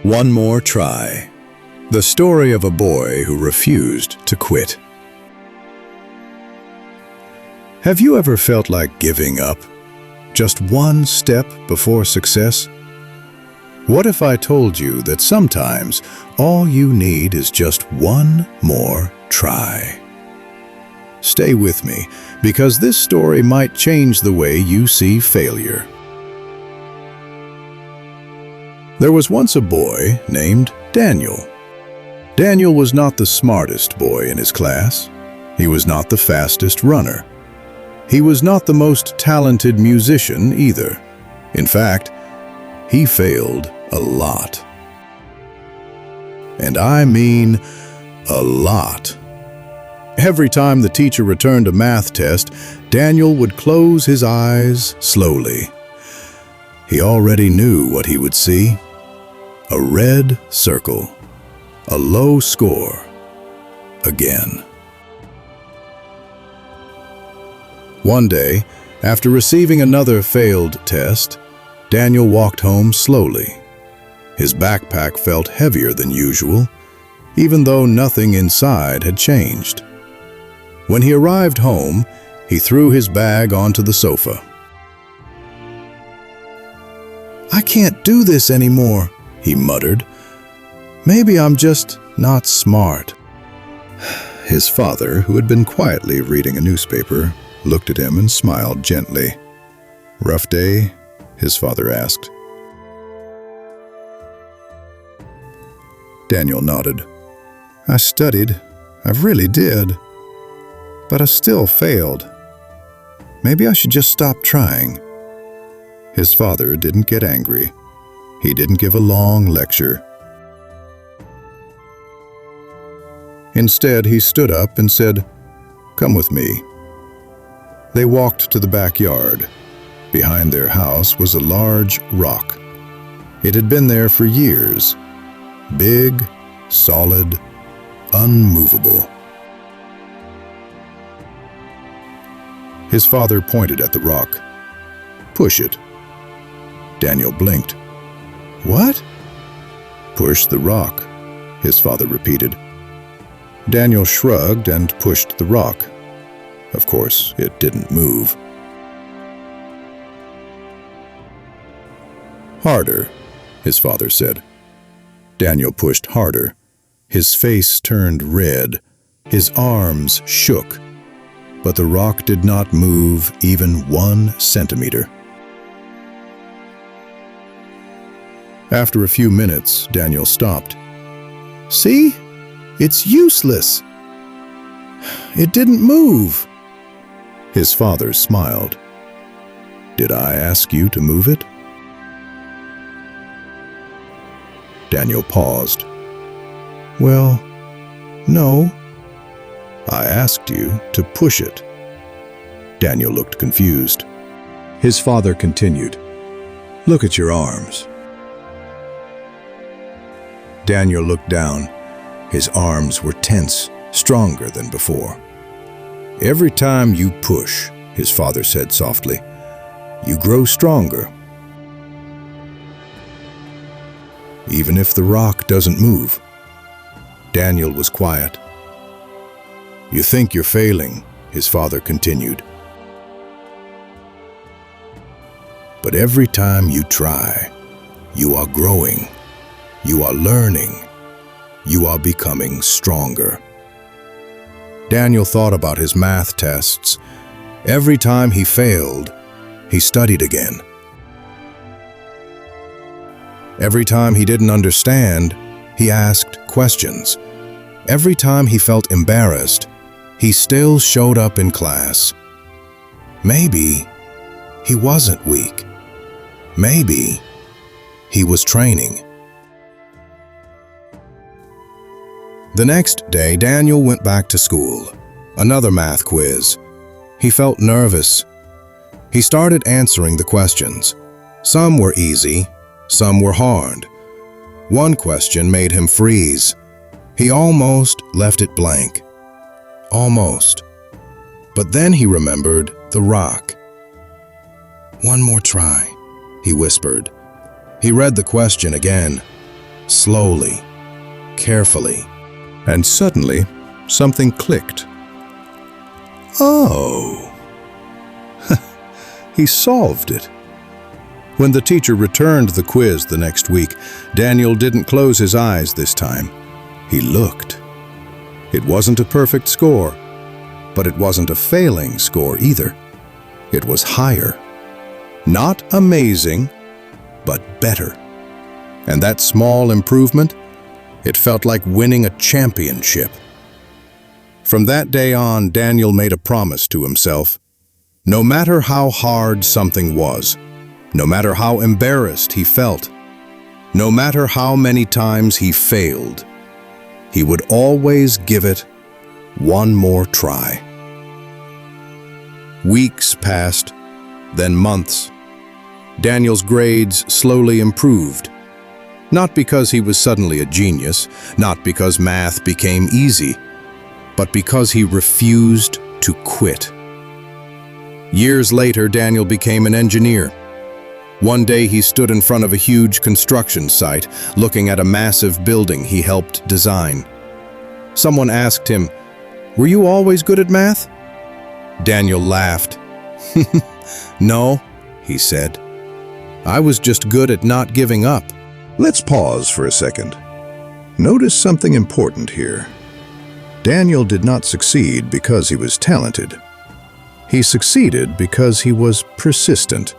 One more try. The story of a boy who refused to quit. Have you ever felt like giving up? Just one step before success? What if I told you that sometimes all you need is just one more try? Stay with me, because this story might change the way you see failure. There was once a boy named Daniel. Daniel was not the smartest boy in his class. He was not the fastest runner. He was not the most talented musician either. In fact, he failed a lot. And I mean a lot. Every time the teacher returned a math test, Daniel would close his eyes slowly. He already knew what he would see. A red circle. A low score. Again. One day, after receiving another failed test, Daniel walked home slowly. His backpack felt heavier than usual, even though nothing inside had changed. When he arrived home, he threw his bag onto the sofa. "I can't do this anymore," he muttered. "Maybe I'm just not smart." His father, who had been quietly reading a newspaper, looked at him and smiled gently. "Rough day?" his father asked. Daniel nodded. "I studied. I really did. But I still failed. Maybe I should just stop trying." His father didn't get angry. He didn't give a long lecture. Instead, he stood up and said, "Come with me." They walked to the backyard. Behind their house was a large rock. It had been there for years. Big, solid, unmovable. His father pointed at the rock. "Push it." Daniel blinked. "What?" "Push the rock," his father repeated. Daniel shrugged and pushed the rock. Of course, it didn't move. "Harder," his father said. Daniel pushed harder. His face turned red. His arms shook. But the rock did not move even 1 centimeter. After a few minutes, Daniel stopped. "See? It's useless. It didn't move." His father smiled. "Did I ask you to move it?" Daniel paused. "Well, no. I asked you to push it." Daniel looked confused. His father continued, "Look at your arms." Daniel looked down. His arms were tense, stronger than before. "Every time you push," his father said softly, "you grow stronger. Even if the rock doesn't move." Daniel was quiet. "You think you're failing," his father continued. "But every time you try, you are growing. You are learning. You are becoming stronger." Daniel thought about his math tests. Every time he failed, he studied again. Every time he didn't understand, he asked questions. Every time he felt embarrassed, he still showed up in class. Maybe he wasn't weak. Maybe he was training. The next day, Daniel went back to school. Another math quiz. He felt nervous. He started answering the questions. Some were easy, some were hard. One question made him freeze. He almost left it blank. Almost. But then he remembered the rock. "One more try," he whispered. He read the question again. slowly, carefully, and suddenly something clicked. Oh! He solved it. When the teacher returned the quiz the next week, Daniel didn't close his eyes this time. He looked. It wasn't a perfect score, but it wasn't a failing score either. It was higher. Not amazing, but better. And that small improvement, it felt like winning a championship. From that day on, Daniel made a promise to himself. No matter how hard something was, no matter how embarrassed he felt, no matter how many times he failed, he would always give it one more try. Weeks passed, then months. Daniel's grades slowly improved. Not because he was suddenly a genius, not because math became easy, but because he refused to quit. Years later, Daniel became an engineer. One day he stood in front of a huge construction site, looking at a massive building he helped design. Someone asked him, "Were you always good at math?" Daniel laughed. "No," he said. "I was just good at not giving up." Let's pause for a second. Notice something important here. Daniel did not succeed because he was talented. He succeeded because he was persistent.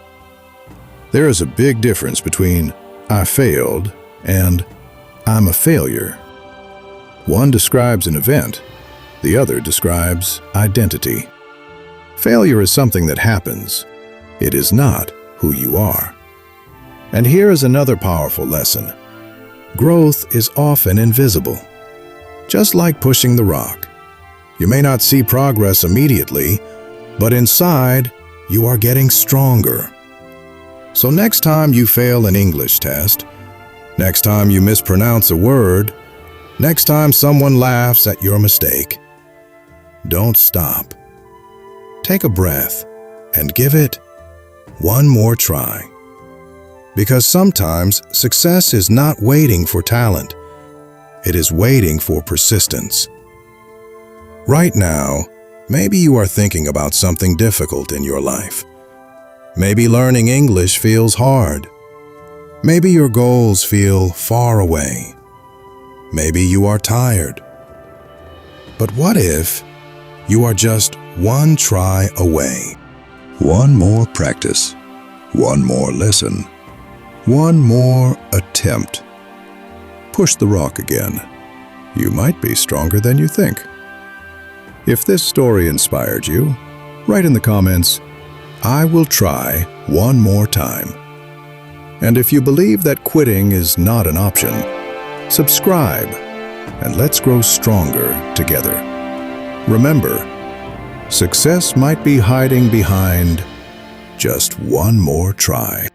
There is a big difference between "I failed" and "I'm a failure." One describes an event, the other describes identity. Failure is something that happens. It is not who you are. And here is another powerful lesson. Growth is often invisible. Just like pushing the rock. You may not see progress immediately, but inside, you are getting stronger. So next time you fail an English test, next time you mispronounce a word, next time someone laughs at your mistake, don't stop. Take a breath and give it one more try. Because sometimes success is not waiting for talent. It is waiting for persistence. Right now, maybe you are thinking about something difficult in your life. Maybe learning English feels hard. Maybe your goals feel far away. Maybe you are tired. But what if you are just one try away? One more practice, one more lesson, one more attempt. Push the rock again. You might be stronger than you think. If this story inspired you, write in the comments, "I will try one more time." And if you believe that quitting is not an option, subscribe and let's grow stronger together. Remember, success might be hiding behind just one more try.